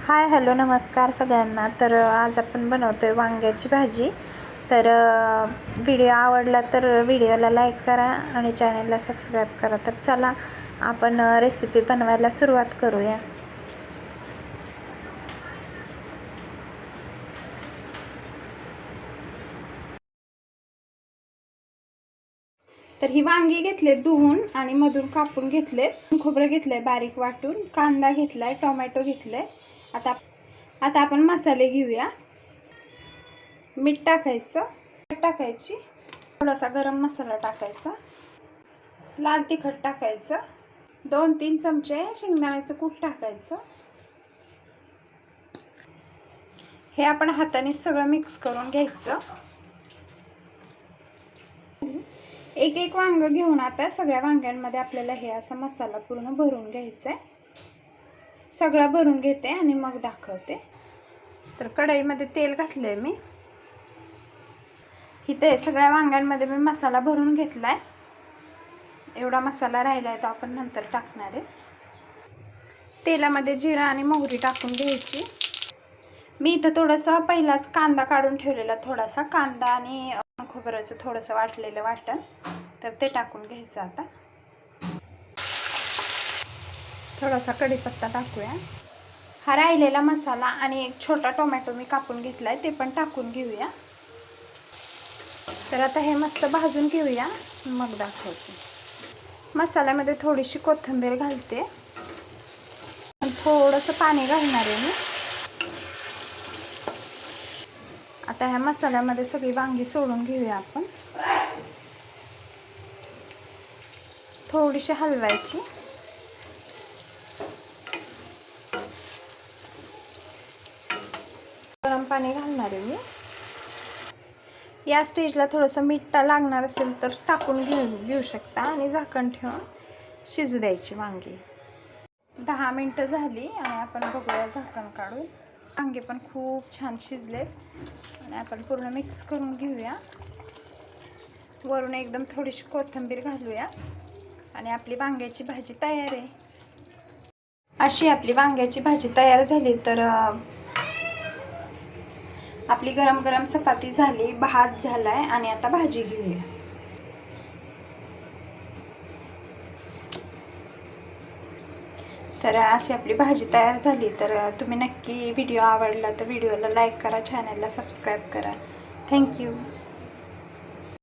Hi hello नमस्कार सगळ्यांना। तर आज आपण बनवतोय वांग्याची भाजी। तर व्हिडिओ आवडला तर व्हिडिओला लाईक करा आणि चॅनलला सबस्क्राईब करा। तर चला आपण रेसिपी बनवायला सुरुवात करूया। तर ही वांगी घेतले धुवून आणि मधून कापून घेतले, खोबरं घेतलंय बारीक वाटून, कांदा घेतलाय, टोमॅटो घेतलंय। आता आपण मसाले घेऊया। मीठ टाकायचं, टाकायची, थोडासा गरम मसाला टाकायचा, लाल तिखट टाकायचं, 2-3 चमचे शेंगदाण्याचं कूट टाकायचं। हे आपण हाताने सगळं मिक्स करून घ्यायचं। एक वांग घेऊन आता सगळ्या वांग्यांमध्ये आपल्याला हे असा मसाला पूर्ण भरून घ्यायचा आहे। सगळं भरून घेते आणि मग दाखवते। तर कढईमध्ये तेल घातलंय मी। इथे सगळ्या वांग्यांमध्ये मी मसाला भरून घेतलाय। एवढा मसाला राहिलाय तो आपण नंतर टाकणार आहे। तेलामध्ये जिरा आणि मोहरी टाकून घ्यायची। मी इथं थोडंसं पहिलाच कांदा काढून ठेवलेला, थोडासा कांदा आणि खोबऱ्याचं थोडंसं वाटलेलं वाटण, तर ते टाकून घ्यायचं। आता थोडासा कढीपत्ता टाकूया। हा राहिलेला मसाला आणि एक छोटा टोमॅटो मी कापून घेतलाय, ते पण टाकून घेऊया। तर आता हे मस्त भाजून घेऊया, मग दाखवते। मसाल्यामध्ये थोडीशी कोथिंबीर घालते, थोडंसं पाणी घालणार आहे मी। आता ह्या मसाल्यामध्ये सगळी वांगी सोडून घेऊया आपण। थोडीशी हलवायची। गरम पाणी घालणार आहे मी। या स्टेजला थोडंसं मीठ लागणार असेल तर टाकून घेऊ शकता आणि झाकण ठेवून शिजू द्यायची वांगी। 10 मिनिटं झाली आणि आपण बघूया झाकण काढून। वांगे पण खूप छान शिजलेत आणि आपण पूर्ण मिक्स करून घेऊया। वरून एकदम थोडीशी कोथिंबीर घालूया आणि आपली वांग्याची भाजी तयार आहे। अशी आपली वांग्याची भाजी तयार झाली। तर आपली गरम गरम चपाती झाली, भात झालाय आणि आता भाजी घेऊया। तर अशी आपली भाजी तयार झाली। तर तुम्ही नक्की व्हिडिओ आवडला तर व्हिडिओला लाईक करा, चॅनलला सबस्क्राईब करा। थँक्यू।